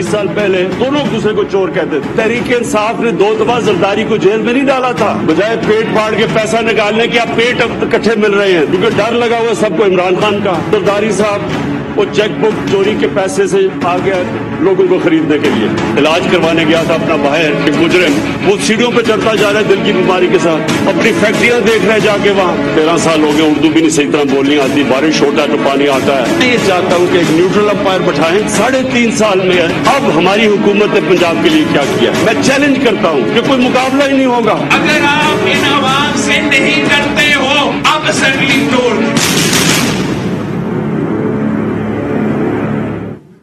20 साल पहले दोनों एक दूसरे को चोर कहते थे। तहरीक इंसाफ ने 2 दफा जरदारी को जेल में नहीं डाला था, बजाय पेट फाड़ के पैसा निकालने के अब पेट इकट्ठे मिल रहे हैं क्योंकि डर लगा हुआ सबको इमरान खान का। जरदारी साहब वो चेकबुक चोरी के पैसे से आ गया लोगों को खरीदने के लिए। इलाज करवाने गया था अपना बाहर कि मुजरिम वो सीढ़ियों पे चढ़ता जा रहा है दिल की बीमारी के साथ, अपनी फैक्ट्रियां देख रहे हैं जाके वहाँ। 13 साल हो गए, उर्दू भी नहीं सही तरह बोलनी आती, बारिश होता है तो पानी आता है। मैं ये चाहता हूँ कि एक न्यूट्रल अंपायर बैठाएं। 3.5 साल में अब हमारी हुकूमत ने पंजाब के लिए क्या किया, मैं चैलेंज करता हूँ कि कोई मुकाबला ही नहीं होगा। अगर आप इन आवाम से नहीं करते हो अब असेंबली तोड़।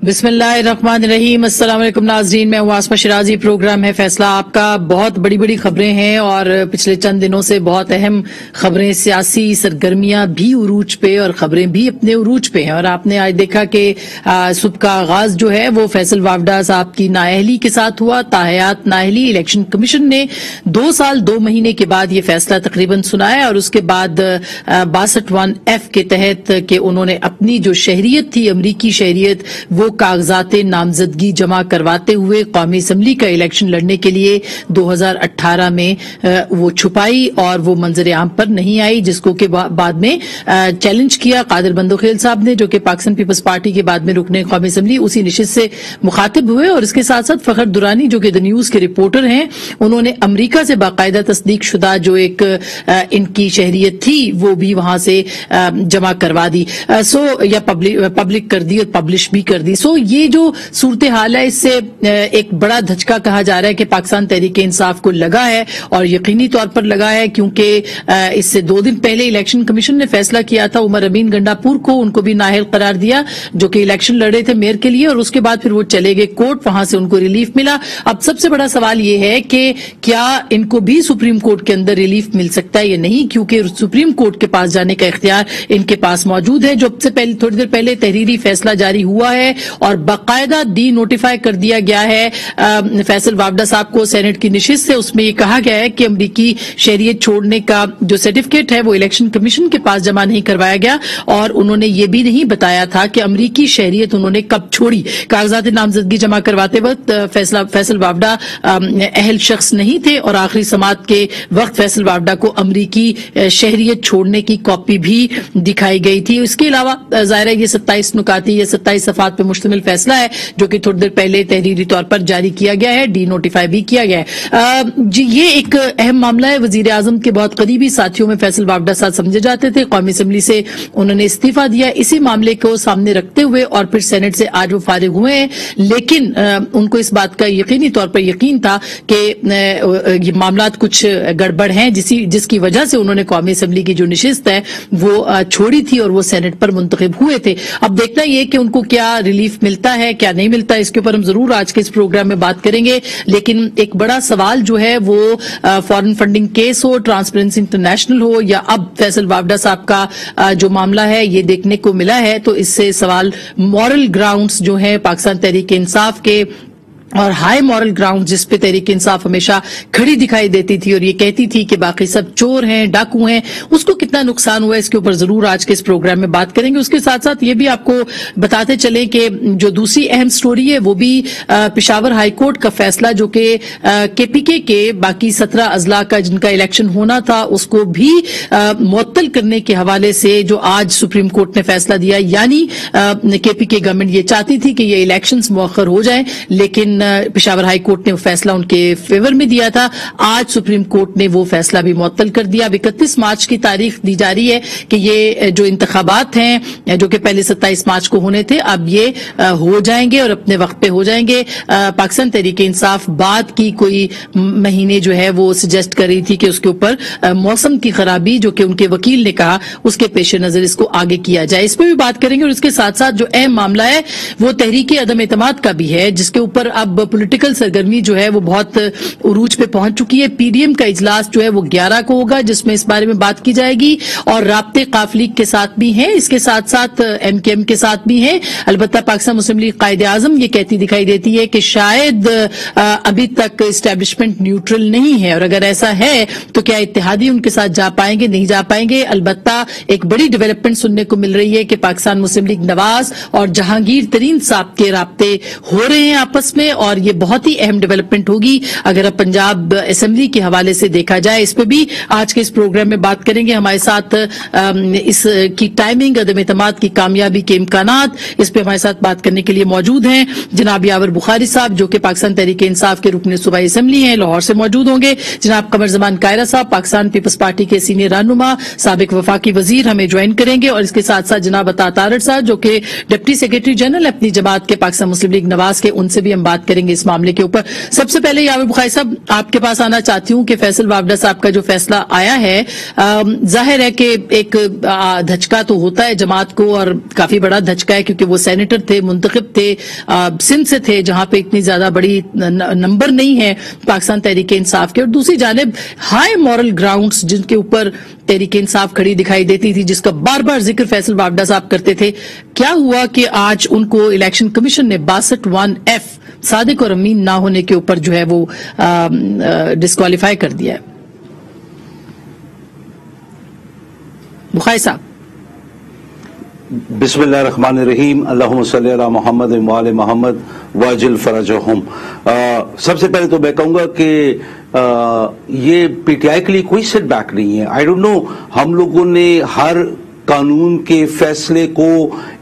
बिस्मिल्लाहिर्रहमानिर्रहीम। अस्सलाम वालेकुम नाज़रीन, मैं आसमा शिराजी। प्रोग्राम है फैसला आपका। बहुत बड़ी बड़ी खबरें हैं और पिछले चंद दिनों से बहुत अहम खबरें, सियासी सरगर्मियां भी उरूज पे और खबरें भी अपने उरूज पे हैं। और आपने आज देखा कि सुबह का आगाज जो है वो फैसल वावडा साहब की नाअहली के साथ हुआ। ताहयात नाअहली इलेक्शन कमीशन ने 2 साल 2 महीने के बाद ये फैसला तकरीबन सुनाया और उसके बाद 62(1)F के तहत कि उन्होंने अपनी जो शहरियत थी, अमरीकी शहरियत, वो कागजात नामजदगी जमा करवाते हुए कौमी असम्बली का इलेक्शन लड़ने के लिए 2018 में वो छुपाई और वो मंजर आम पर नहीं आई, जिसको के बाद में चैलेंज किया कादिर बंदोखेल साहब ने, जो कि पाकिस्तान पीपल्स पार्टी के बाद में रुकने कौमी असम्बली उसी निशिस्त से मुखातिब हुए। और इसके साथ साथ फखर दुरानी जो कि द न्यूज के रिपोर्टर हैं, उन्होंने अमरीका से बाकायदा तस्दीक शुदा जो एक इनकी शहरियत थी वो भी वहां से जमा करवा दी, या पब्लिक कर दी और पब्लिश भी कर दी। ये जो सूरत हाल है, इससे एक बड़ा धचका कहा जा रहा है कि पाकिस्तान तहरीक इंसाफ को लगा है और यकीनी तौर पर लगा है, क्योंकि इससे 2 दिन पहले इलेक्शन कमीशन ने फैसला किया था उमर अमीन गंडापुर को, उनको भी नाअहल करार दिया, जो कि इलेक्शन लड़ रहे थे मेयर के लिए, और उसके बाद फिर वो चले गए कोर्ट, वहां से उनको रिलीफ मिला। अब सबसे बड़ा सवाल ये है कि क्या इनको भी सुप्रीम कोर्ट के अंदर रिलीफ मिल सकता है या नहीं, क्योंकि सुप्रीम कोर्ट के पास जाने का इख्तियार इनके पास मौजूद है। जो पहले थोड़ी देर पहले तहरीरी फैसला जारी हुआ है और बाकायदा डी नोटिफाई कर दिया गया है फैसल वावडा साहब को सेनेट की निशिस्त से। उसमें यह कहा गया है कि अमरीकी शहरियत छोड़ने का जो सर्टिफिकेट है वो इलेक्शन कमीशन के पास जमा नहीं करवाया गया, और उन्होंने ये भी नहीं बताया था कि अमरीकी शहरियत उन्होंने कब छोड़ी। कागजात नामजदगी जमा करवाते वक्त फैसल वावडा अहल शख्स नहीं थे और आखिरी समाअत के वक्त फैसल वावडा को अमरीकी शहरियत छोड़ने की कॉपी भी दिखाई गई थी। इसके अलावा जाहिर है ये 27 नुकाती या 27 सफात पे मुश्तमिल फैसला है जो कि थोड़ी देर पहले तहरीरी तौर पर जारी किया गया है, डी नोटिफाई भी किया गया है। जी, ये एक अहम मामला है। वजीर आजम के बहुत करीबी साथियों में फैसल वावडा साहब समझे जाते थे। कौमी असम्बली से उन्होंने इस्तीफा दिया इसी मामले को सामने रखते हुए, और फिर सेनेट से आज वो फारिग हुए हैं, लेकिन उनको इस बात का यकीनी तौर पर यकीन था कि ये मामला कुछ गड़बड़ हैं, जिसकी वजह से उन्होंने कौमी असम्बली की जो निशिस्त है वो छोड़ी थी और वो सेनेट पर मुंतखब हुए थे। अब देखना ये कि उनको क्या रिलीफ मिलता है क्या नहीं मिलता, इसके ऊपर हम जरूर आज के इस प्रोग्राम में बात करेंगे। लेकिन एक बड़ा सवाल जो है वो फॉरेन फंडिंग केस हो, ट्रांसपेरेंसी इंटरनेशनल हो, या अब फैसल वावडा साहब का जो मामला है ये देखने को मिला है, तो इससे सवाल मॉरल ग्राउंड्स जो है पाकिस्तान तहरीक इंसाफ के और हाई मॉरल ग्राउंड जिस पे तहरीक इंसाफ हमेशा खड़ी दिखाई देती थी और ये कहती थी कि बाकी सब चोर हैं, डाकू हैं, उसको कितना नुकसान हुआ, इसके ऊपर जरूर आज के इस प्रोग्राम में बात करेंगे। उसके साथ साथ ये भी आपको बताते चलें कि जो दूसरी अहम स्टोरी है वो भी पेशावर हाई कोर्ट का फैसला, जो कि केपीके के बाकी 17 अजला का जिनका इलेक्शन होना था उसको भी मुअत्तल करने के हवाले से जो आज सुप्रीम कोर्ट ने फैसला दिया। यानी केपीके गवर्नमेंट ये चाहती थी कि ये इलेक्शंस मुअख्खर हो जाएं, लेकिन पेशावर हाई कोर्ट ने वो फैसला उनके फेवर में दिया था। आज सुप्रीम कोर्ट ने वो फैसला भी मुअत्तल कर दिया। 31 मार्च की तारीख दी जा रही है कि ये जो इंतखाबात हैं जो कि पहले 27 मार्च को होने थे, अब ये हो जाएंगे और अपने वक्त पे हो जाएंगे। पाकिस्तान तहरीक इंसाफ बाद की कोई महीने जो है वो सजेस्ट कर रही थी कि उसके ऊपर मौसम की खराबी, जो कि उनके वकील ने कहा, उसके पेश नजर इसको आगे किया जाए। इस पर भी बात करेंगे। और इसके साथ साथ जो अहम मामला है वो तहरीक अदम एतमाद का भी है, जिसके ऊपर अब अब पॉलिटिकल सरगर्मी जो है वो बहुत उरूज पे पहुंच चुकी है। पीडीएम का इजलास जो है वो 11 को होगा, जिसमें इस बारे में बात की जाएगी और राब्ते काफ लीग के साथ भी हैं, इसके साथ साथ एमकेएम के साथ भी हैं। अलबत्ता पाकिस्तान मुस्लिम लीग कायदे-आज़म ये कहती दिखाई देती है कि शायद अभी तक एस्टैब्लिशमेंट न्यूट्रल नहीं है, और अगर ऐसा है तो क्या इत्तेहादी उनके साथ जा पाएंगे, नहीं जा पाएंगे। अलबत्ता एक बड़ी डेवलपमेंट सुनने को मिल रही है कि पाकिस्तान मुस्लिम लीग नवाज और जहांगीर तरीन साहब के राब्ते हो रहे हैं आपस में, और ये बहुत ही अहम डेवलपमेंट होगी अगर अब पंजाब असेंबली के हवाले से देखा जाए। इस पे भी आज के इस प्रोग्राम में बात करेंगे। हमारे साथ इसकी टाइमिंग, अदम एतमाद की कामयाबी के इम्कानात, इस पे हमारे साथ बात करने के लिए मौजूद हैं जनाब यावर बुखारी साहब, जो कि पाकिस्तान तहरीक इंसाफ के रुकन सूबाई असेंबली हैं, लाहौर से मौजूद होंगे। जनाब कमर जमान कायरा साहब, पाकिस्तान पीपल्स पार्टी के सीनियर रहनुमा, साबिक वफाकी वजीर, हमें ज्वाइन करेंगे। और इसके साथ साथ जनाब अता तारड़ साहब, जो कि डिप्टी सेक्रेटरी जनरल अपनी जमात के पाकिस्तान मुस्लिम लीग नवाज के, उनसे भी हम बात करेंगे इस मामले के ऊपर। सबसे पहले यावर बुखारी साहब, आपके पास आना चाहती हूं कि फैसल वावडा साहब का जो फैसला आया है, जाहिर है कि एक धचका तो होता है जमात को, और काफी बड़ा धचका है क्योंकि वो सेनेटर थे, मुंतखब थे, सिंध से थे, जहां पे इतनी ज्यादा बड़ी नंबर नहीं है पाकिस्तान तहरीक इंसाफ के, और दूसरी जानिब हाई मॉरल ग्राउंड्स जिनके ऊपर तहरीक इंसाफ खड़ी दिखाई देती थी, जिसका बार बार जिक्र फैसल वावडा साहब करते थे। क्या हुआ कि आज उनको इलेक्शन कमीशन ने 62(1)(f) सादिक और अमीन ना होने के ऊपर जो है वो डिस्क्वालीफाई कर दिया है? बुखारी साहब। बिस्मिल्लाहिर्रहमानिर्रहीम, अल्लाहुम्मा सल्ली अला मोहम्मद व आले मोहम्मद वाजिल फरजहुम। सबसे पहले तो मैं कहूंगा कि ये पीटीआई के लिए कोई सेटबैक नहीं है। आई डोंट नो, हम लोगों ने हर कानून के फैसले को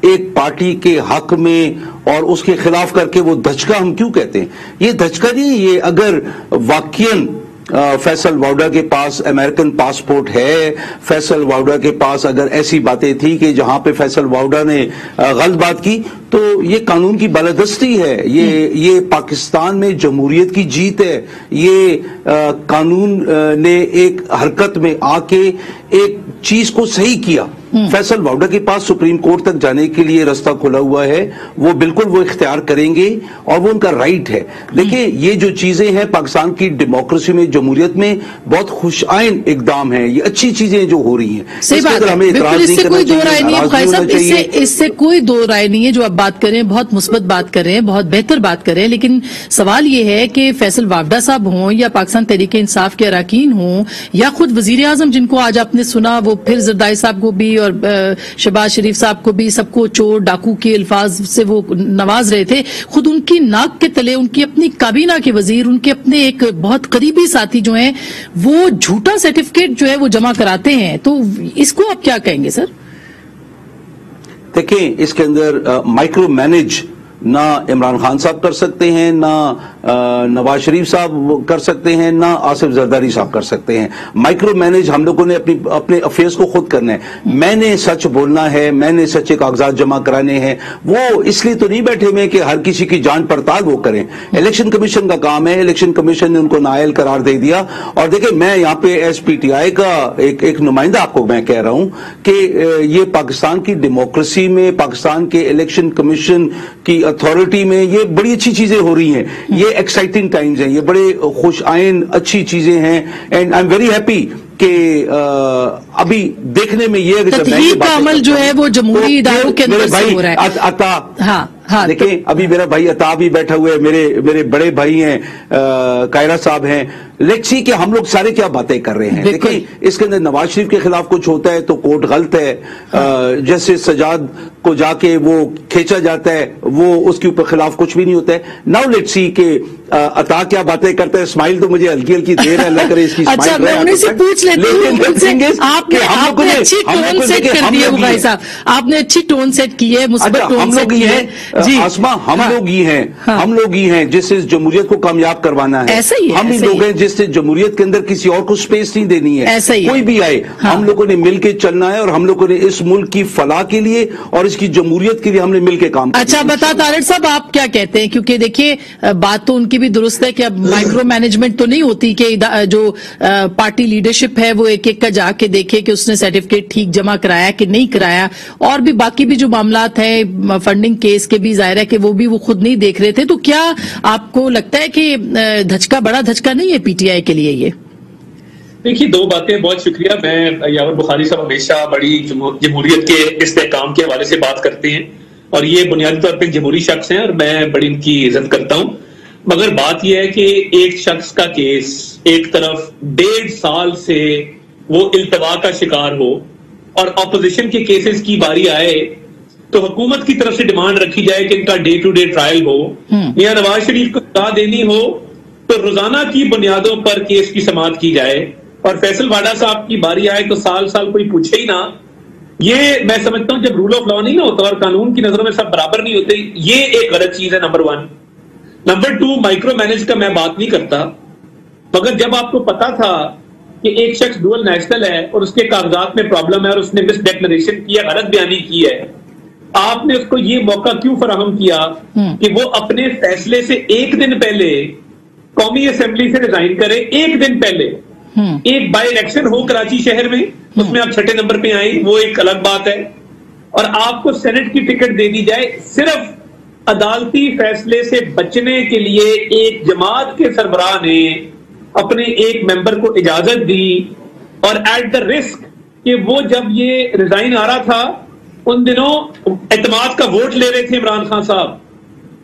एक पार्टी के हक में और उसके खिलाफ करके वो धचका हम क्यों कहते हैं? ये धचका नहीं, ये अगर वाकईन फैसल वावडा के पास अमेरिकन पासपोर्ट है, फैसल वावडा के पास अगर ऐसी बातें थी कि जहां पे फैसल वावडा ने गलत बात की, तो ये कानून की बालादस्ती है, ये पाकिस्तान में जमहूरियत की जीत है। ये कानून ने एक हरकत में आके एक चीज को सही किया। फैसल वावडा के पास सुप्रीम कोर्ट तक जाने के लिए रास्ता खुला हुआ है, वो बिल्कुल वो इख्तियार करेंगे और वो उनका राइट है। देखिए, ये जो चीजें हैं पाकिस्तान की डेमोक्रेसी में, जमहूरियत में बहुत खुशआइन इकदाम है, ये अच्छी चीजें जो हो रही हैं। सही बात है, हमें इतराज नहीं करना चाहिए। इससे कोई दो राय नहीं है। जो आप बात कर रहे हैं बहुत मुस्बत बात कर रहे हैं, बहुत बेहतर बात कर रहे हैं, लेकिन सवाल ये है कि फैसल वावडा साहब हों या पाकिस्तान तहरीक इंसाफ के अरकान हों या खुद वजीर आजम, जिनको आज आपने सुना वो फिर जरदारी साहब को भी और शहबाज शरीफ साहब को भी सबको चोर डाकू के अल्फाज से वो नवाज रहे थे, खुद उनकी नाक के तले उनकी अपनी काबीना के वजीर, उनके अपने एक बहुत करीबी साथी जो हैं, वो झूठा सर्टिफिकेट जो है वो जमा कराते हैं। तो इसको आप क्या कहेंगे सर? देखिए, इसके अंदर माइक्रो मैनेज ना इमरान खान साहब कर सकते हैं, ना नवाज शरीफ साहब कर सकते हैं, ना आसिफ जरदारी साहब कर सकते हैं। माइक्रो मैनेज हम लोगों ने अपने अफेयर्स को खुद करना है। मैंने सच बोलना है, मैंने सच्चे कागजात जमा कराने हैं। वो इसलिए तो नहीं बैठे हुए कि हर किसी की जांच पड़ताल वो करें। इलेक्शन कमीशन का काम है, इलेक्शन कमीशन ने उनको नाअहल करार दे दिया। और देखिए, मैं यहाँ पे एसपीटीआई का एक नुमाइंदा आपको मैं कह रहा हूं कि ये पाकिस्तान की डेमोक्रेसी में, पाकिस्तान के इलेक्शन कमीशन की अथॉरिटी में ये बड़ी अच्छी चीजें हो रही हैं। ये एक्साइटिंग टाइम्स हैं, ये बड़े खुश आइन अच्छी चीजें हैं। And I am very happy कि अभी देखने में ये तस्दीक का अमल जो है वो जमहूरी इदारों के अंदर से हो रहा है। अता, हाँ, देखिए, अभी मेरा भाई अता भी बैठा हुआ है, मेरे बड़े भाई हैं कायरा साहब हैं। लेट्स सी कि हम लोग सारे क्या बातें कर रहे हैं। देखिए, इसके अंदर नवाज शरीफ के खिलाफ कुछ होता है तो कोर्ट गलत है। जैसे सजाद को जाके वो खींचा जाता है, वो उसके ऊपर खिलाफ कुछ भी नहीं होता है। नाउ लेट्स सी कि अता क्या बातें करता है। स्माइल तो मुझे हल्की हल्की देर है, अल्लाह करे इसकी अच्छा, मैं उन्हीं से पूछ लेती हूँ। आपने अच्छी टोन सेट कर दी है भाई साहब, आपने अच्छी टोन सेट की है, मुस्बत टोन सेट की है जी। आसमा, हम लोग ही हैं, हम लोग ही हैं जिस जमहूरियत को कामयाब करवाना है। ऐसा ही है, हम ही लोग हैं जिस स्पेस है, जमहूरियत के अंदर किसी और को स्पेस नहीं देनी है, ऐसा ही कोई भी आए, हम लोगों ने मिल के चलना है और हम लोगों ने इस मुल्क की फलाह के लिए और इसकी जमहूरियत के लिए हमने मिल के काम करना। अच्छा बता तारड़ साहब, आप क्या कहते हैं? क्योंकि देखिए बात तो उनकी भी दुरुस्त है कि अब माइक्रो मैनेजमेंट तो नहीं होती कि जो पार्टी लीडरशिप है वो एक एक का जाके देखे कि उसने सर्टिफिकेट ठीक जमा कराया कि नहीं कराया, और भी बाकी भी जो मामलात हैं फंडिंग केस के भी जाहिर है कि वो भी वो खुद नहीं देख रहे थे। तो क्या आपको लगता है कि धचका बड़ा धचका नहीं है पीटीआई के लिए ये? देखिए, दो बातें, बहुत शुक्रिया। मैं यावर बुखारी साहब हमेशा बड़ी जमहूरियत के इस्तेहकाम के हवाले से बात करते हैं और ये बुनियादी तौर पर जमहूरी शख्स हैं और मैं बड़ी इनकी इज्जत करता हूं। मगर बात यह है कि एक शख्स का केस एक तरफ 1.5 साल से वो इल्तवा का शिकार हो और अपोजिशन के केसेस की बारी आए तो हुकूमत की तरफ से डिमांड रखी जाए कि इनका डे टू डे ट्रायल हो या नवाज शरीफ को सजा देनी हो तो रोजाना की बुनियादों पर केस की समाअत की जाए और फैसल वाडा साहब की बारी आए तो साल साल कोई पूछे ही ना। ये मैं समझता हूं जब रूल ऑफ लॉ नहीं ना होता और कानून की नजरों में सब बराबर नहीं होते, ये एक गलत चीज है, नंबर 1। नंबर 2, माइक्रो मैनेज का मैं बात नहीं करता, मगर जब आपको पता था कि एक शख्स डुअल नेशनल है और उसके कागजात में प्रॉब्लम है और उसने मिस डिक्लेरेशन की है, गलत बयानी की है, आपने उसको ये मौका क्यों फराहम किया कि वो अपने फैसले से एक दिन पहले कौमी असेंबली से रिजाइन करे? एक दिन पहले एक बाई इलेक्शन हो कराची शहर में, उसमें आप 6 नंबर पे आए, वो एक अलग बात है, और आपको सेनेट की टिकट दे दी जाए सिर्फ अदालती फैसले से बचने के लिए। एक जमात के सरबराह ने अपने एक मेंबर को इजाजत दी और एट द रिस्क कि वो जब ये रिजाइन आ रहा था उन दिनों एतमाद का वोट ले रहे थे इमरान खान साहब,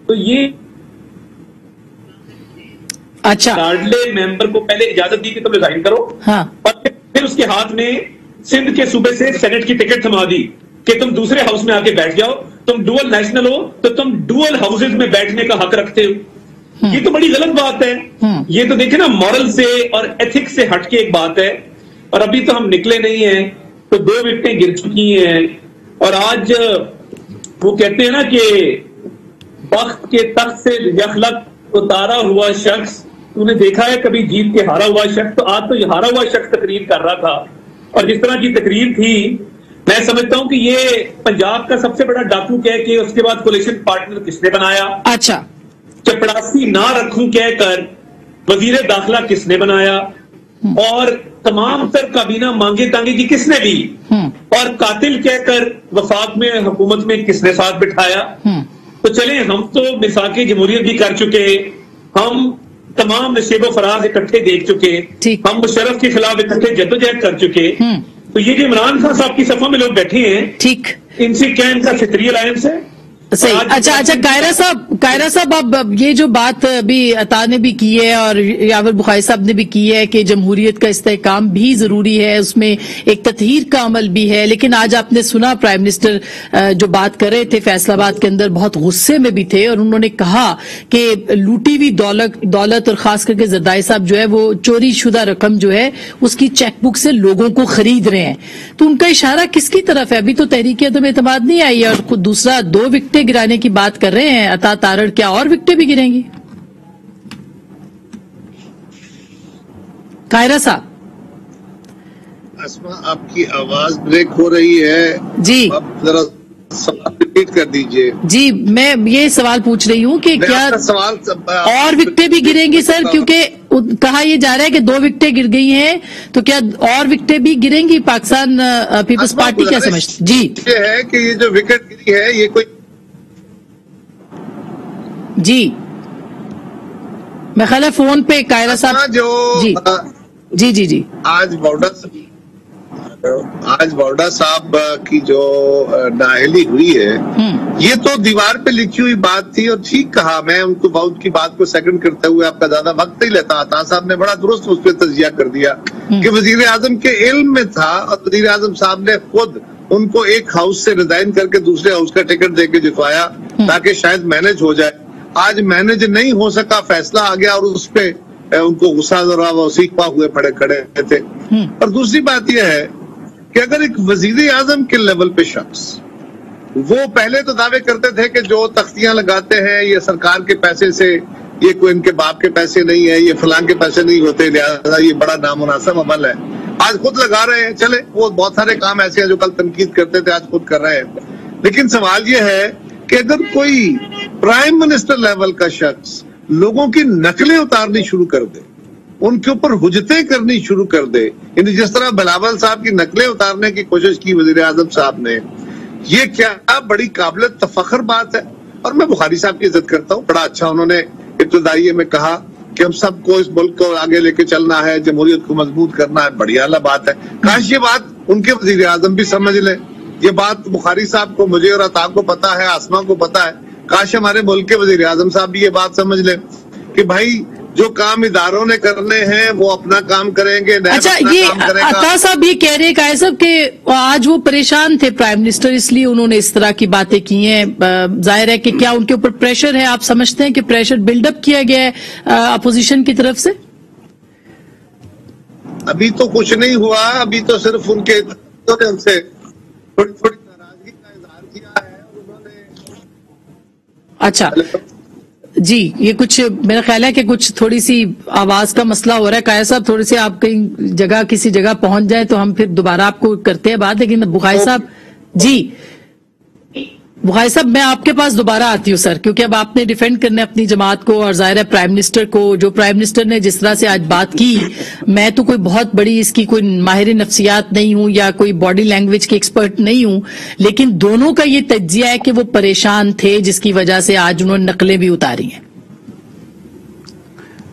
तो ये अच्छा लाडले मेंबर को पहले इजाजत दी कि तुम रिजाइन करो, हाँ, और फिर उसके हाथ में सिंध के सूबे से सेनेट की टिकट थमा दी कि तुम दूसरे हाउस में आके बैठ जाओ, तुम डुअल नेशनल हो तो तुम डुअल हाउसेज में बैठने का हक रखते हो। ये तो बड़ी गलत बात है। ये तो देखे ना, मॉरल से और एथिक्स से हटके एक बात है, और अभी तो हम निकले नहीं हैं तो 2 विकेटें गिर चुकी हैं और आज वो कहते हैं ना कि बख्त के तख्त से यखलक उतारा हुआ शख्स, तूने देखा है कभी जीत के हारा हुआ शख्स? तो आज तो ये हारा हुआ शख्स तकरीर कर रहा था और जिस तरह की तकरीर थी, मैं समझता हूं कि ये पंजाब का सबसे बड़ा डाकू कह के उसके बाद कोलिशन पार्टनर किसने बनाया? अच्छा, चपड़ासी ना रखूं कहकर वजीर दाखिला किसने बनाया? और तमाम तर काबीना मांगे तांगे की किसने दी? और कातिल कहकर वफाक में हुकूमत में किसने साथ बिठाया? तो चले, हम तो मिसाके जमहूरियत भी कर चुके, हम तमाम नशेबो फराज इकट्ठे देख चुके, हम मुशर्रफ के खिलाफ इकट्ठे जद्दोजहद कर चुके। तो ये जो इमरान खान साहब की सफा में लोग बैठे हैं, ठीक, इनसे क्या इनका क्षेत्रीय अलायंस है? सही। अच्छा कायरा साहब अब ये जो बात अभी अता ने भी की है और यावर बुखारी साहब ने भी की है कि जमहूरियत का इस्तेहकाम भी जरूरी है, उसमें एक तत्हीर का अमल भी है, लेकिन आज आपने सुना प्राइम मिनिस्टर जो बात कर रहे थे फैसलाबाद के अंदर बहुत गुस्से में भी थे और उन्होंने कहा कि लूटी हुई दौलत और खास करके जरदारी साहब जो है वो चोरी शुदा रकम जो है उसकी चेकबुक से लोगों को खरीद रहे हैं। तो उनका इशारा किसकी तरफ है? अभी तो तहरीक अदम एतमाद नहीं आई है और दूसरा 2 विकेट गिराने की बात कर रहे हैं अता तारड़, क्या और विकेटें भी गिरेंगी? कायरा साहब, अस्मा आपकी आवाज ब्रेक हो रही है जी, आप जरा सवाल रिपीट कर दीजिए। जी, मैं ये सवाल पूछ रही हूँ कि क्या सवाल और विकेटें भी गिरेंगी सर? क्योंकि कहा यह जा रहा है कि 2 विकेटें गिर गई हैं, तो क्या और विकेटें भी गिरेंगी? पाकिस्तान पीपल्स पार्टी क्या समझती? जी, ये है कि ये जो विकेट गिरी है ये कोई जी, मैं ख्याल है फोन पे कायरा साहब जो जी आज बावड़ा साहब की जो नाअहली हुई है, ये तो दीवार पे लिखी हुई बात थी और ठीक कहा। मैं उनको बहुत की बात को सेकंड करते हुए आपका ज्यादा वक्त नहीं लेता। अता साहब ने बड़ा दुरुस्त उस पर तजिया कर दिया कि वजीर आजम के इल्म में था और वजीर आजम साहब ने खुद उनको एक हाउस से रिजाइन करके दूसरे हाउस का टिकट देके जितवाया ताकि शायद मैनेज हो जाए। आज मैनेज नहीं हो सका, फैसला आ गया और उस पे उनको गुस्सा जरा वो सीखा हुए खड़े थे। और दूसरी बात यह है कि अगर एक वजीर आजम के लेवल पे शख्स, वो पहले तो दावे करते थे कि जो तख्तियां लगाते हैं ये सरकार के पैसे से ये कोई इनके बाप के पैसे नहीं है, ये फलां के पैसे नहीं होते, लिहाजा ये बड़ा नामुनासिब अमल है। आज खुद लगा रहे हैं, चले वो बहुत सारे काम ऐसे हैं जो कल तनकीद करते थे, आज खुद कर रहे हैं। लेकिन सवाल ये है कि अगर कोई प्राइम मिनिस्टर लेवल का शख्स लोगों की नकलें उतारनी शुरू कर दे, उनके ऊपर हुज्जतें करनी शुरू कर दे, यानी जिस तरह बिलावल साहब की नकलें उतारने की कोशिश की वजीर आजम साहब ने, ये क्या बड़ी काबिल तफख्र बात है। और मैं बुखारी साहब की इज्जत करता हूँ, बड़ा अच्छा उन्होंने इब्तिदाइये में कहा कि हम सबको इस मुल्क को आगे लेके चलना है, जमहूरियत को मजबूत करना है, बढ़िया वाला बात है। काश ये बात उनके वजीर आजम भी समझ ले। ये बात बुखारी साहब को, मुझे और अता को पता है, आसमा को पता है। काश हमारे मुल्क के वजीर आजम साहब भी ये बात समझ ले कि भाई जो काम इदारों ने करने हैं वो अपना काम करेंगे। अच्छा, ये अता साहब ये कह रहे हैं साहब कि आज वो परेशान थे प्राइम मिनिस्टर, इसलिए उन्होंने इस तरह की बातें की हैं। जाहिर है कि क्या उनके ऊपर प्रेशर है? आप समझते हैं कि प्रेशर बिल्डअप किया गया है अपोजिशन की तरफ से? अभी तो कुछ नहीं हुआ, अभी तो सिर्फ उनके उनसे थोड़ी थोड़ी नाराजगी का इजहार किया है उन्होंने। अच्छा जी, ये कुछ मेरा ख्याल है कि कुछ थोड़ी सी आवाज का मसला हो रहा है। काया साहब, थोड़ी सी आप कहीं जगह किसी जगह पहुंच जाए तो हम फिर दोबारा आपको करते हैं बात। लेकिन बुखारी साहब जी, बुखारी साहब मैं आपके पास दोबारा आती हूँ सर, क्योंकि अब आपने डिफेंड करना है अपनी जमात को और जाहिर है प्राइम मिनिस्टर को। जो प्राइम मिनिस्टर ने जिस तरह से आज बात की, मैं तो कोई बहुत बड़ी इसकी कोई माहिर नफ्सियात नहीं हूं या कोई बॉडी लैंग्वेज के एक्सपर्ट नहीं हूं, लेकिन दोनों का ये तज्जिया है कि वो परेशान थे, जिसकी वजह से आज उन्होंने नकलें भी उतारी हैं।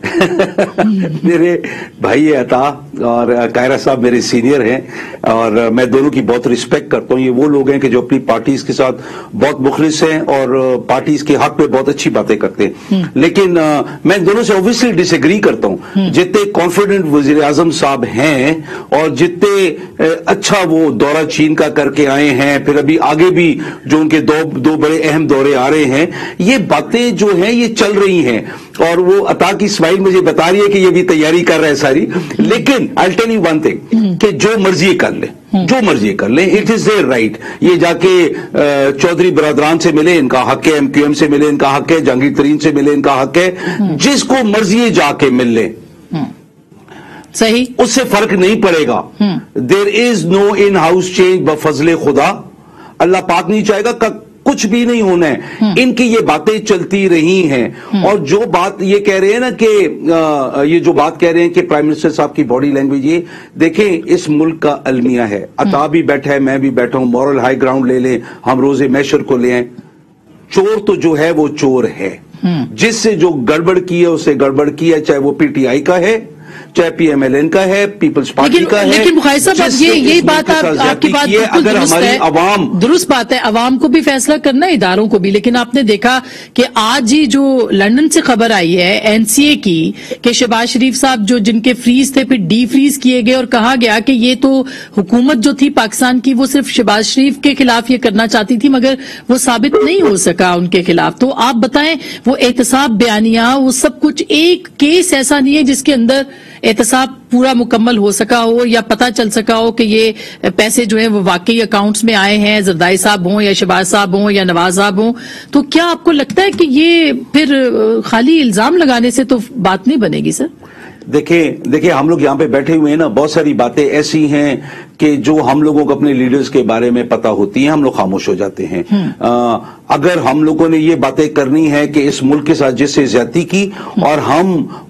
मेरे भाई है अता और कायरा साहब मेरे सीनियर हैं और मैं दोनों की बहुत रिस्पेक्ट करता हूं। ये वो लोग हैं कि जो अपनी पार्टीज के साथ बहुत मुखलिस हैं और पार्टीज के हक में बहुत अच्छी बातें करते हैं। लेकिन मैं दोनों से ऑब्वियसली डिसएग्री करता हूं। जितने कॉन्फिडेंट वजीर आजम साहब हैं और जितने अच्छा वो दौरा चीन का करके आए हैं, फिर अभी आगे भी जो उनके दो बड़े अहम दौरे आ रहे हैं, ये बातें जो हैं ये चल रही हैं। और वो अता की स्माइल मुझे बता रही है कि ये भी तैयारी कर रहा है सारी। लेकिन I tell you one thing कि जो मर्जी कर ले, जो मर्जी कर ले, इट इज देयर राइट। ये जाके चौधरी बरादरान से मिले, इनका हक है, एमक्यूएम से मिले, इनका हक है, जहांगीर तरीन से मिले, इनका हक है। जिसको मर्जी जाके मिल ले, सही, उससे फर्क नहीं पड़ेगा। There is no in house change बफजले खुदा। अल्लाह पाक नहीं चाहेगा, कुछ भी नहीं होना है। इनकी ये बातें चलती रही हैं। और जो बात ये कह रहे हैं ना कि ये जो बात कह रहे हैं कि प्राइम मिनिस्टर साहब की बॉडी लैंग्वेज, ये देखें इस मुल्क का अलमिया है। अता भी बैठा है, मैं भी बैठा हूं, मॉरल हाई ग्राउंड ले लें, हम रोजे मैशर को ले आए। चोर तो जो है वो चोर है, जिससे जो गड़बड़ की है उसे गड़बड़ की है, चाहे वो पीटीआई का है, चाहे पीएमएलएन का है, पीपल्स पार्टी का है। लेकिन बुखारी साहब यही बात आपकी बात अगर हमारी अवाम, दुरुस्त बात है, अवाम को भी फैसला करना है, इदारों को भी। लेकिन आपने देखा कि आज ही जो लंदन से खबर आई है एनसीए की कि शहबाज शरीफ साहब जो जिनके फ्रीज थे फिर डी फ्रीज किए गए और कहा गया कि ये तो हुकूमत जो थी पाकिस्तान की वो सिर्फ शहबाज शरीफ के खिलाफ ये करना चाहती थी, मगर वो साबित नहीं हो सका उनके खिलाफ। तो आप बताएं, वो एहतसाब बयानिया, वो सब कुछ, एक केस ऐसा नहीं है जिसके अंदर एहतसाब पूरा मुकम्मल हो सका हो या पता चल सका हो कि ये पैसे जो है वो वाकई अकाउंट्स में आए हैं, जरदारी साहब हों या शहबाज साहब हों या नवाज साहब हों। तो क्या आपको लगता है कि ये फिर खाली इल्जाम लगाने से तो बात नहीं बनेगी सर? देखिए हम लोग यहाँ पे बैठे हुए हैं ना, बहुत सारी बातें ऐसी हैं कि जो हम लोगों को अपने लीडर्स के बारे में पता होती हैं, हम लोग खामोश हो जाते हैं। अगर हम लोगों ने ये बातें करनी है कि इस मुल्क के साथ जिससे ज्यादती की और हम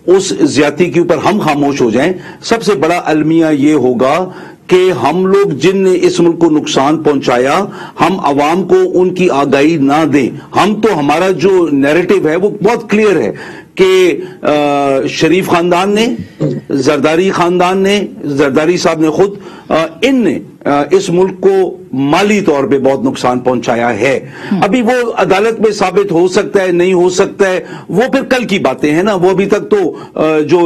उस ज्यादती के ऊपर हम खामोश हो जाएं, सबसे बड़ा अलमिया ये होगा कि हम लोग जिन इस मुल्क को नुकसान पहुंचाया, हम अवाम को उनकी आगाही ना दें। हम तो, हमारा जो नैरेटिव है वो बहुत क्लियर है कि शरीफ खानदान ने, जरदारी खानदान ने, जरदारी साहब ने खुद, इनने इस मुल्क को माली तौर पे बहुत नुकसान पहुंचाया है। अभी वो अदालत में साबित हो सकता है, नहीं हो सकता है, वो फिर कल की बातें हैं ना। वो अभी तक तो जो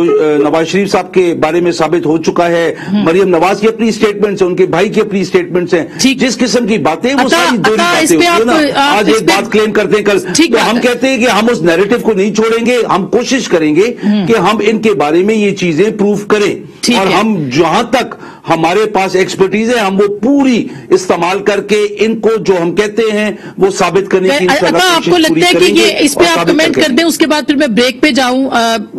नवाज शरीफ साहब के बारे में साबित हो चुका है, मरियम नवाज की अपनी स्टेटमेंट्स हैं, उनके भाई की अपनी स्टेटमेंट्स हैं। जिस किस्म की बातें, वो सारी दोहरी बातें होती है ना। आज एक बात क्लेम करते हैं, कल तो हम कहते हैं कि हम उस नैरेटिव को नहीं छोड़ेंगे, हम कोशिश करेंगे कि हम इनके बारे में ये चीजें प्रूव करें। और हम जहां तक हमारे पास एक्सपर्टीज है, हम वो पूरी इस्तेमाल करके इनको जो हम कहते हैं वो साबित करने की आपको लगता है कि ये इस पे आप कमेंट कर दें, उसके बाद फिर मैं ब्रेक पे जाऊं,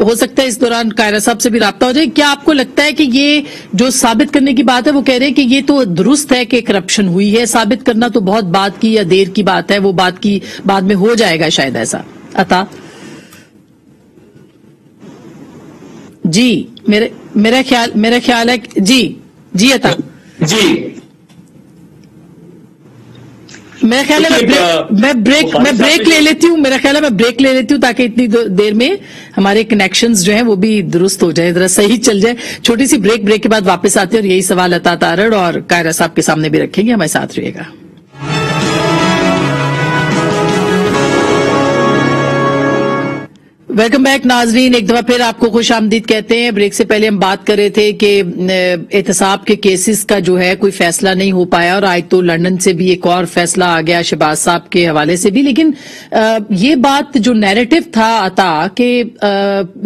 हो सकता है इस दौरान कायरा साहब से भी राब्ता हो जाए। क्या आपको लगता है कि ये जो साबित करने की बात है, वो कह रहे हैं कि ये तो दुरुस्त है कि करप्शन हुई है, साबित करना तो बहुत बाद की या देर की बात है, वो बात की बाद में हो जाएगा शायद ऐसा। अता जी, मेरा ख्याल है जी अता जी, मेरा ख्याल है मैं ब्रेक ले लेती हूँ, मेरा ख्याल है मैं ब्रेक ले लेती हूँ ताकि इतनी देर में हमारे कनेक्शंस जो हैं वो भी दुरुस्त हो जाए, जरा सही चल जाए। छोटी सी ब्रेक के बाद वापस आते हैं और यही सवाल अता तारड़ और कायरा साहब के सामने भी रखेंगे। हमारे साथ रहिएगा। वेलकम बैक नाजरीन, एक दफा फिर आपको खुश आमदीद कहते हैं। ब्रेक से पहले हम बात कर रहे थे कि एहतसाब के केसेस का जो है कोई फैसला नहीं हो पाया और आज तो लंदन से भी एक और फैसला आ गया शहबाज साहब के हवाले से भी। लेकिन ये बात जो नैरेटिव था अता कि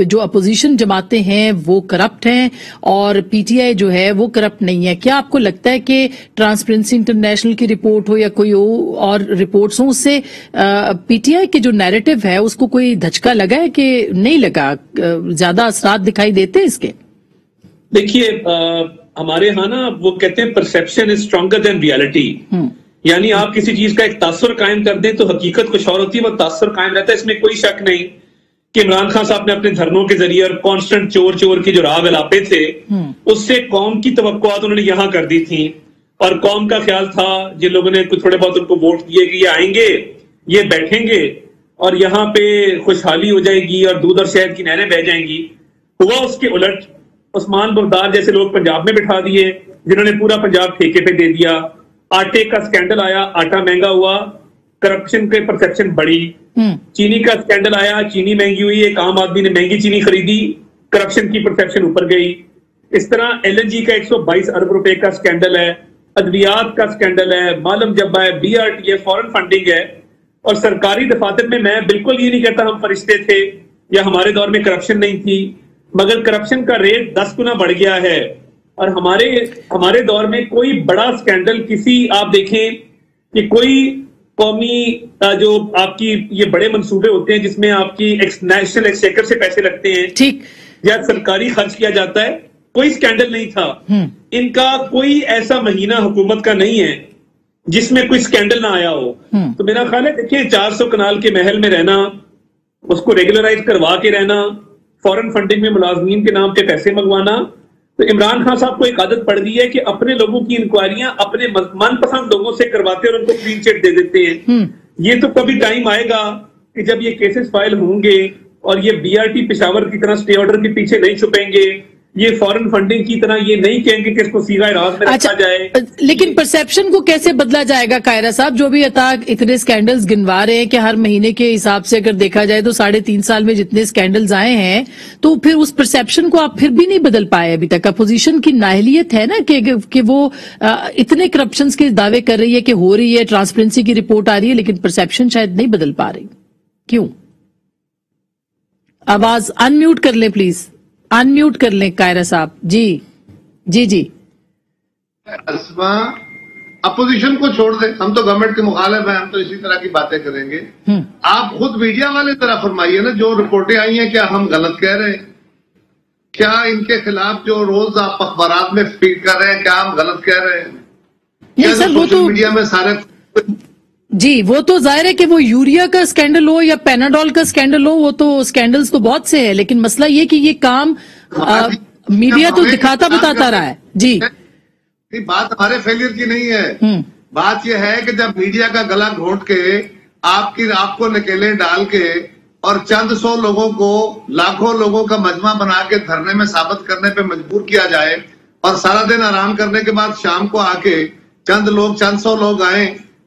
जो अपोजिशन जमातें हैं वो करप्ट हैं और पीटीआई जो है वो करप्ट नहीं है, क्या आपको लगता है कि ट्रांसपेरेंसी इंटरनेशनल की रिपोर्ट हो या कोई और रिपोर्ट्स हो, उससे पीटीआई के जो नैरेटिव है उसको कोई धचका लगा है कि नहीं लगा? ज्यादा असरात दिखाई देते हैं इसके? देखिए, हमारे यहाँ ना वो कहते हैं perception is stronger than reality. यानी आप किसी चीज का एक तासुर कायम कर दें तो हकीकत कुछ और होती है, वो तासुर कायम रहता है। इसमें कोई शक नहीं कि इमरान खान साहब ने अपने धरनों के जरिए और कांस्टेंट चोर की जो राह मिलापे थे उससे कौम की तवक्कुआत उन्होंने यहाँ कर दी थी और कौम का ख्याल था जिन लोगों ने कुछ थोड़े बहुत उनको वोट दिए कि ये आएंगे, ये बैठेंगे और यहाँ पे खुशहाली हो जाएगी और दूध और शहद की नहरें बह जाएंगी। हुआ उसके उलट। उस्मान बुरदार जैसे लोग पंजाब में बिठा दिए जिन्होंने पूरा पंजाब ठेके पे दे दिया। आटे का स्कैंडल आया, आटा महंगा हुआ, करप्शन के परसेप्शन बढ़ी। चीनी का स्कैंडल आया, चीनी महंगी हुई, एक आम आदमी ने महंगी चीनी खरीदी, करप्शन की परसेप्शन ऊपर गई। इस तरह एलएनजी का 122 अरब रुपए का स्कैंडल है, अद्वियात का स्कैंडल है, मालूम जब्बा है, बीआरटी है, फॉरेन फंडिंग है। और सरकारी दफातर में मैं बिल्कुल ये नहीं कहता हम फरिश्ते थे या हमारे दौर में करप्शन नहीं थी, मगर करप्शन का रेट 10 गुना बढ़ गया है। और हमारे दौर में कोई बड़ा स्कैंडल किसी, आप देखें कि कोई कौमी जो आपकी ये बड़े मंसूबे होते हैं जिसमें आपकी नेशनल एक्सचेकर से पैसे लगते हैं, ठीक, या सरकारी खर्च किया जाता है, कोई स्कैंडल नहीं था। इनका कोई ऐसा महीना हुकूमत का नहीं है जिसमें कोई स्कैंडल ना आया हो। तो मेरा ख्याल है, देखिए 400 कनाल के महल में रहना, उसको रेगुलराइज करवा के रहना, फॉरेन फंडिंग में मुलाजमीन के नाम पे पैसे मंगवाना, तो इमरान खान साहब को एक आदत पड़ गई है कि अपने लोगों की इंक्वायरियां अपने मनपसंद लोगों से करवाते और उनको क्लीन चिट दे देते हैं। ये तो कभी टाइम आएगा कि जब ये केसेस फाइल होंगे और ये बीआरटी पेशावर की तरह स्टे ऑर्डर के पीछे नहीं छुपेंगे, ये फॉरेन फंडिंग की तरह ये नहीं कहेंगे कि इसको सीधा इराक में रखा जाए। लेकिन परसेप्शन को कैसे बदला जाएगा कायरा साहब? जो भी इतने स्कैंडल्स गिनवा रहे हैं कि हर महीने के हिसाब से अगर देखा जाए तो 3.5 साल में जितने स्कैंडल्स आए हैं, तो फिर उस परसेप्शन को आप फिर भी नहीं बदल पाए अभी तक। अपोजिशन की नाअहलियत है ना कि वो इतने करप्शन के दावे कर रही है कि हो रही है, ट्रांसपेरेंसी की रिपोर्ट आ रही है, लेकिन परसेप्शन शायद नहीं बदल पा रही। क्यों? आवाज अनम्यूट कर लें प्लीज, अनम्यूट कर लें कायरा साहब। जी जी जी। अस्मा, अपोजिशन को छोड़ दे, हम तो गवर्नमेंट के मुखालिफ हैं, हम तो इसी तरह की बातें करेंगे। आप खुद मीडिया वाले तरह फरमाइए ना, जो रिपोर्टें आई हैं क्या हम गलत कह रहे हैं? क्या इनके खिलाफ जो रोज आप अखबारात में फीड कर रहे हैं क्या हम गलत कह रहे हैं? क्या सर, वो तो मीडिया में सारे जी, वो तो जाहिर है कि वो यूरिया का स्कैंडल हो या पैनाडोल का स्कैंडल हो, वो तो स्कैंडल्स तो बहुत से हैं, लेकिन मसला ये कि ये काम मीडिया तो दिखाता बताता रहा है। जी, बात हमारे फेलियर की नहीं है, बात यह है कि जब मीडिया का गला घोंट के आपको नकेले डाल के और चंद सौ लोगों को लाखों लोगों का मजमा बना के धरने में साबित करने पे मजबूर किया जाए और सारा दिन आराम करने के बाद शाम को आके चंद सौ लोग आए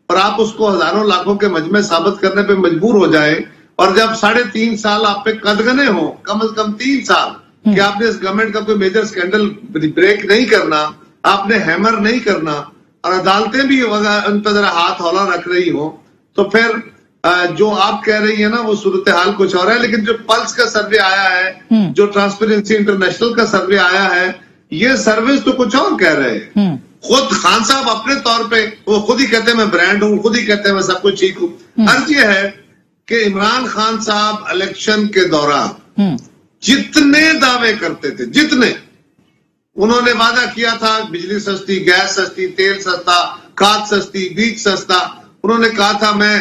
और आप उसको हजारों लाखों के मजमे साबित करने पे मजबूर हो जाए, और जब 3.5 साल आप पे कदगने हो, कम से कम 3 साल कि आपने इस गवर्नमेंट का कोई मेजर स्कैंडल ब्रेक नहीं करना, आपने हैमर नहीं करना और अदालतें भी उन पर जरा हाथ हौला रख रही हो, तो फिर जो आप कह रही है ना वो सूरत हाल कुछ और है। लेकिन जो पल्स का सर्वे आया है, जो ट्रांसपेरेंसी इंटरनेशनल का सर्वे आया है, ये सर्विस तो कुछ और कह रहे हैं। खुद खान साहब अपने तौर पे वो खुद ही कहते हैं मैं ब्रांड हूं, खुद ही कहते हैं मैं सब कुछ ठीक हूं। अर्ज ये है कि इमरान खान साहब इलेक्शन के दौरान जितने दावे करते थे, जितने उन्होंने वादा किया था, बिजली सस्ती, गैस सस्ती, तेल सस्ता, खाद सस्ती, बीज सस्ता, उन्होंने कहा था मैं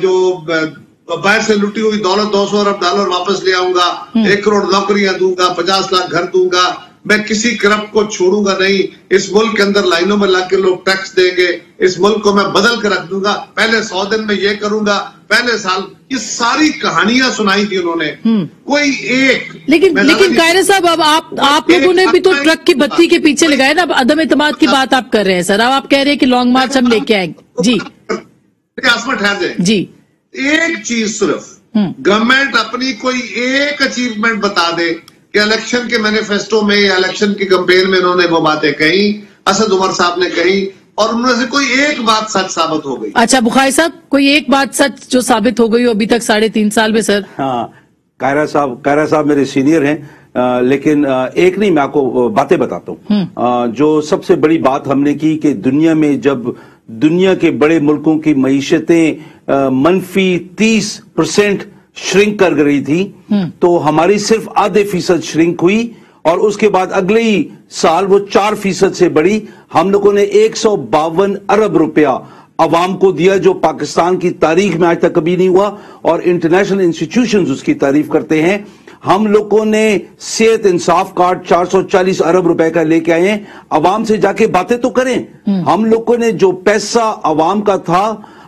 जो बाहर से लुटी हुई दौलत 200 अरब डॉलर वापस ले आऊंगा, 1 करोड़ नौकरियां दूंगा, 50 लाख घर दूंगा, मैं किसी करप्ट को छोड़ूंगा नहीं, इस मुल्क के अंदर लाइनों में लग के लोग टैक्स देंगे, इस मुल्क को मैं बदल के रख दूंगा, पहले 100 दिन में ये करूंगा, पहले साल, ये सारी कहानियां सुनाई थी उन्होंने। कोई एक लेकिन कायरा साहब, अब आप लोगों ने भी तो ट्रक की बत्ती के पीछे लगाए ना। अब अदम एतमाद की बात आप कर रहे हैं सर, अब आप कह रहे हैं कि लॉन्ग मार्च हम लेके आएंगे। जी ठहर जाए जी, एक चीज सिर्फ गवर्नमेंट अपनी कोई एक अचीवमेंट बता दे कि इलेक्शन के मैनिफेस्टो में या इलेक्शन की कैंपेन में इन्होंने वो बातें कही, असद उमर साहब ने कही, और उनमें से कोई एक बात सच साबित हो गई। अच्छा बुखारी साहब, कोई एक बात सच जो साबित हो गई हो अभी तक 3.5 साल में सर? हाँ, कायरा साहब मेरे सीनियर हैं, लेकिन एक नहीं, मैं आपको बातें बताता हूँ। जो सबसे बड़ी बात हमने की कि दुनिया में जब दुनिया के बड़े मुल्कों की मईशतें मनफी 30% श्रिंक कर गई थी, तो हमारी सिर्फ आधे फीसद श्रिंक हुई, और उसके बाद अगले ही साल वो 4% से बढ़ी। हम लोगों ने 152 अरब रुपया अवाम को दिया, जो पाकिस्तान की तारीख में आज तक कभी नहीं हुआ, और इंटरनेशनल इंस्टीट्यूशंस उसकी तारीफ करते हैं। हम लोगों ने सेहत इंसाफ कार्ड 440 अरब रुपए का लेके आए हैं। अवाम से जाके बातें तो करें। हम लोगों ने जो पैसा अवाम का था,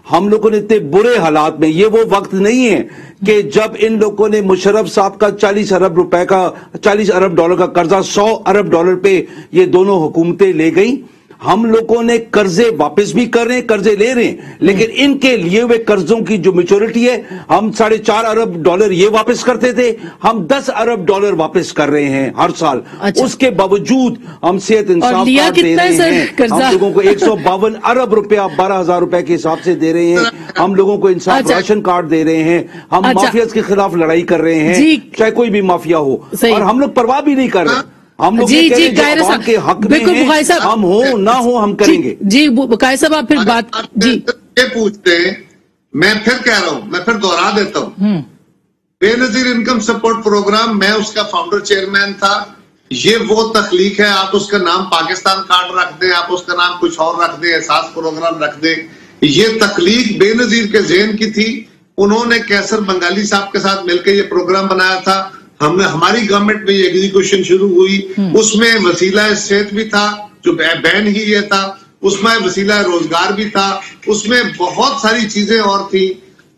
हम लोगों ने इतने बुरे हालात में, ये वो वक्त नहीं है कि जब इन लोगों ने मुशर्रफ साहब का 40 अरब डॉलर का कर्जा 100 अरब डॉलर पे ये दोनों हुकूमतें ले गई। हम लोगों ने कर्जे वापस भी कर रहे हैं, कर्जे ले रहे हैं, लेकिन इनके लिए हुए कर्जों की जो मैच्योरिटी है, हम 4.5 अरब डॉलर ये वापस करते थे, हम 10 अरब डॉलर वापस कर रहे हैं हर साल। अच्छा। उसके बावजूद हम सेहत इंसाफ कार्ड दे रहे हैं, हम लोगों को 152 अरब रुपया 12,000 रुपए के हिसाब से दे रहे हैं, हम लोगों को इंसाफ राशन कार्ड दे रहे हैं, हम माफियाज के खिलाफ लड़ाई कर रहे हैं, चाहे कोई भी माफिया हो, और हम लोग परवाह भी नहीं कर रहे। हम लोग कायरा साहब के हक बिल्कुल, बुखारी साहब हम हो ना हो हम करेंगे। जी बुखारी साहब, आप फिर बात जी ये पूछते हैं, मैं फिर कह रहा हूं, मैं फिर दोहरा देता हूं, बेनजीर इनकम सपोर्ट प्रोग्राम, मैं उसका फाउंडर चेयरमैन था। ये वो तख्लीक है, आप उसका नाम पाकिस्तान कार्ड रख दें, आप उसका नाम कुछ और रख दें, एहसास प्रोग्राम रख दें, ये तख्लीक बेनजीर के ज़हन की थी। उन्होंने कैसर बंगाली साहब के साथ मिलकर ये प्रोग्राम बनाया था। हमने, हमारी गवर्नमेंट में एग्जीक्यूशन शुरू हुई, उसमें वसीला सेहत भी था, जो बैन ही ये था, उसमें वसीला रोजगार भी था, उसमें बहुत सारी चीजें और थी।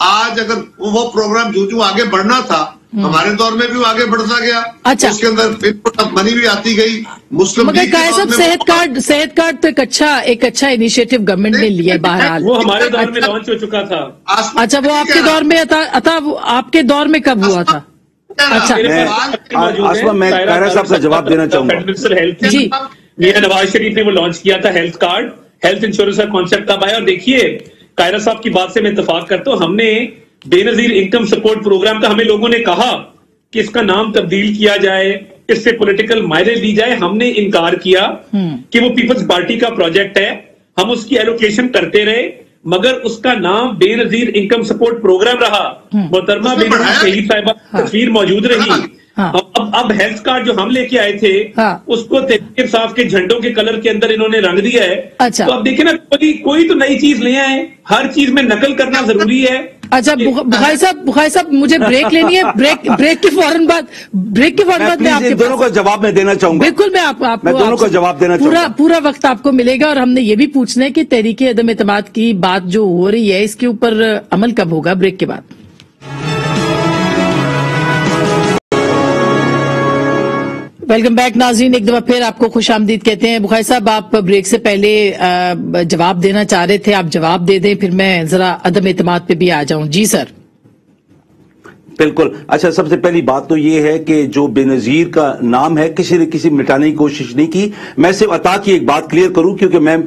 आज अगर वो प्रोग्राम जो आगे बढ़ना था, हमारे दौर में भी वो आगे बढ़ता गया। अच्छा। उसके अंदर इनपुट ऑफ मनी भी आती गई। मुस्लिम मगर कायरा साहब, सेहत कार्ड तो एक अच्छा इनिशिएटिव गवर्नमेंट ने लिया, बहरहाल वो हमारे दौर में लॉन्च हो चुका था। अच्छा, वो आपके दौर में था, वो आपके दौर में कब हुआ था? अच्छा, मैं कायरा साहब का जवाब देना चाहूंगा। जी, मियां नवाज शरीफ ने वो लॉन्च किया था, हेल्थ कार्ड, हेल्थ इंश्योरेंस का कॉन्सेप्ट तब आया। और देखिए, कायरा साहब की बात से मैं इत्तेफाक करता हूं, हमने बेनजीर इनकम सपोर्ट प्रोग्राम का, हमें लोगों ने कहा कि इसका नाम तब्दील किया जाए, इससे पॉलिटिकल मायने दी जाए, हमने इनकार किया कि वो पीपल्स पार्टी का प्रोजेक्ट है, हम उसकी एलोकेशन करते रहे, मगर उसका नाम बेनजीर इनकम सपोर्ट प्रोग्राम रहा। मोहतरमा बेनजीर शहीद साहिबा तस्वीर मौजूद रही। अब हेल्थ कार्ड जो हम लेके आए थे, उसको तहरीक इंसाफ के झंडों के कलर के अंदर इन्होंने रंग दिया है। अच्छा। तो अब देखिए ना, कोई तो नई चीज ले आए, हर चीज में नकल करना जरूरी है। अच्छा बुखारी साहब, मुझे ब्रेक लेनी है, ब्रेक के फौरन बाद मैं आपके दोनों का जवाब मैं देना चाहूंगा। बिल्कुल, मैं दोनों का जवाब देना चाहूंगा। पूरा वक्त आपको मिलेगा, और हमने ये भी पूछना है कि तहरीक अदम एतमाद की बात जो हो रही है, इसके ऊपर अमल कब होगा? ब्रेक के बाद। वेलकम बैक नाज़रीन, एक दफा फिर आपको खुशामदीद कहते हैं। बुखारी साहब, आप ब्रेक से पहले जवाब देना चाह रहे थे, आप जवाब दे दें, फिर मैं जरा अदम एतमाद पे भी आ जाऊं। जी सर। बिल्कुल। अच्छा, सबसे पहली बात तो ये है कि जो बेनजीर का नाम है, किसी ने किसी मिटाने की कोशिश नहीं की। मैं सिर्फ अता की एक बात क्लियर करूं, क्योंकि मैं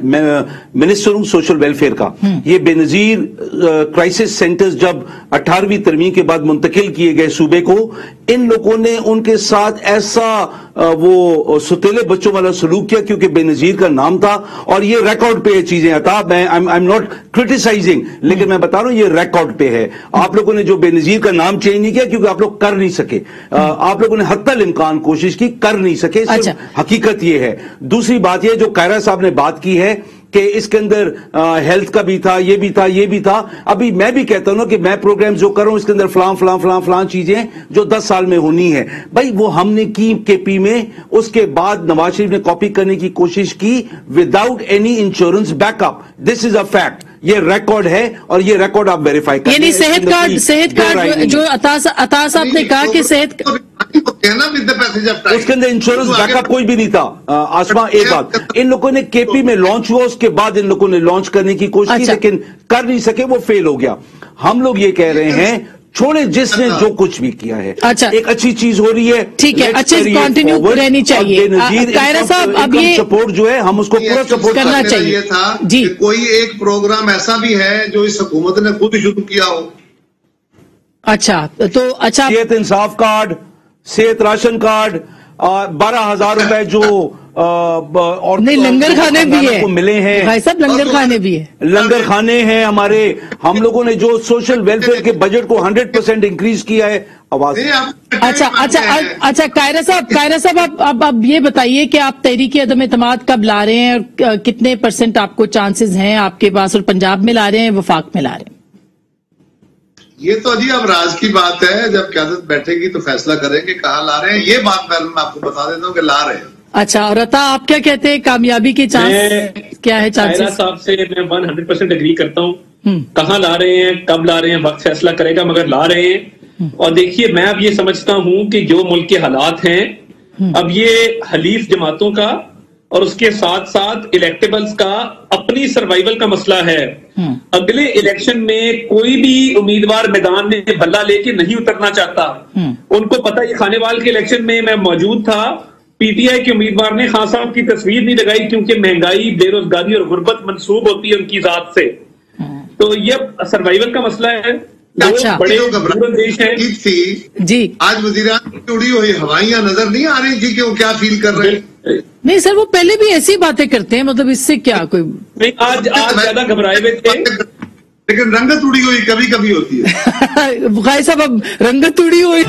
मिनिस्टर हूं सोशल वेलफेयर का। ये बेनजीर क्राइसिस सेंटर्स जब 18वीं तरमीम के बाद मुंतकिल किए गए सूबे को, इन लोगों ने उनके साथ ऐसा वो सुतेले बच्चों वाला सलूक किया, क्योंकि बेनजीर का नाम था और ये रिकॉर्ड पे चीजें आता। मैं आई एम नॉट क्रिटिसाइजिंग, लेकिन मैं बता रहा हूं ये रिकॉर्ड पे है। आप लोगों ने जो बेनजीर का नाम चेंज नहीं किया क्योंकि आप लोग कर नहीं सके, आप लोगों ने हत्तल इम्कान कोशिश की, कर नहीं सके। अच्छा। हकीकत ये है। दूसरी बात ये जो कायरा साहब ने बात की है कि इसके अंदर हेल्थ का भी था, ये भी था, ये भी था। अभी मैं भी कहता हूं ना कि मैं प्रोग्राम जो कर रहा हूं इसके अंदर फलां चीजें जो 10 साल में होनी है, भाई वो हमने की केपी में। उसके बाद नवाज शरीफ ने कॉपी करने की कोशिश की without any insurance backup. This is a fact, ये रिकॉर्ड है और ये रिकॉर्ड आप वेरीफाई करें। यानी सेहत कार्ड जो अता साहब ने कहा कि सेहत उसके अंदर इंश्योरेंस बैकअप कोई भी नहीं था। आसमा, एक बात, इन लोगों ने केपी में लॉन्च हुआ, उसके बाद इन लोगों ने लॉन्च करने की कोशिश की, लेकिन कर नहीं सके, वो फेल हो गया। हम लोग ये कह रहे हैं छोड़े जिसने जो कुछ भी किया है। अच्छा, एक अच्छी चीज हो रही है, ठीक है, अच्छी कंटिन्यू रहनी चाहिए। कायरा साहब, अब ये सपोर्ट जो है हम उसको पूरा सपोर्ट करना चाहिए था जी। कोई एक प्रोग्राम ऐसा भी है जो इस हुकूमत ने खुद शुरू किया हो। अच्छा, तो अच्छा, सेहत इंसाफ कार्ड, सेहत राशन कार्ड, 12,000 रुपए जो और नहीं, लंगर खाने भी है को मिले हैं भाई साहब, लंगर खाने भी है, लंगर खाने हैं हमारे। हम लोगों ने जो सोशल वेलफेयर के बजट को 100% इंक्रीज किया है। आवाज अच्छा कायरा साहब, अब ये बताइए कि आप तहरीक अदम एतमाद कब ला रहे हैं और कितने % आपको चांसेस हैं आपके पास, और पंजाब में ला रहे हैं, वफाक में ला रहे हैं? ये तो अजी अब राज की बात है, जब क़यादत बैठेगी तो फैसला करेंगे कहाँ ला रहे हैं। ये बात मैं आपको बता देता हूँ कि ला रहे हैं। अच्छा, और अता आप क्या कहते हैं, कामयाबी के चांस क्या है? कायरा साहब से मैं 100% एग्री करता हूँ। कहाँ ला रहे हैं, कब ला रहे हैं, वक्त फैसला करेगा, मगर ला रहे हैं। और देखिए, मैं अब ये समझता हूँ कि जो मुल्क के हालात हैं, अब ये हलीफ जमातों का और उसके साथ साथ इलेक्टेबल्स का अपनी सर्वाइवल का मसला है। अगले इलेक्शन में कोई भी उम्मीदवार मैदान में बल्ला लेके नहीं उतरना चाहता। उनको पता, ये खानेवाल के इलेक्शन में मैं मौजूद था, पीटीआई के उम्मीदवार ने खान साहब की तस्वीर नहीं लगाई क्योंकि महंगाई, बेरोजगारी और गुर्बत मंसूब होती है उनकी जात से। तो ये सर्वाइवल का मसला है। अच्छा, बड़े देश है जी। आज वज़ीर-ए-आज़म की उड़ी हुई हवाइयां नजर नहीं आ रही थी कि वो क्या फील कर रहे हैं। नहीं सर, वो पहले भी ऐसी बातें करते हैं, मतलब इससे क्या कोई नहीं, आज ज्यादा घबराए हुए थे, लेकिन रंगत उड़ी हुई कभी कभी होती है। भाई साहब, अब रंगत उड़ी हुई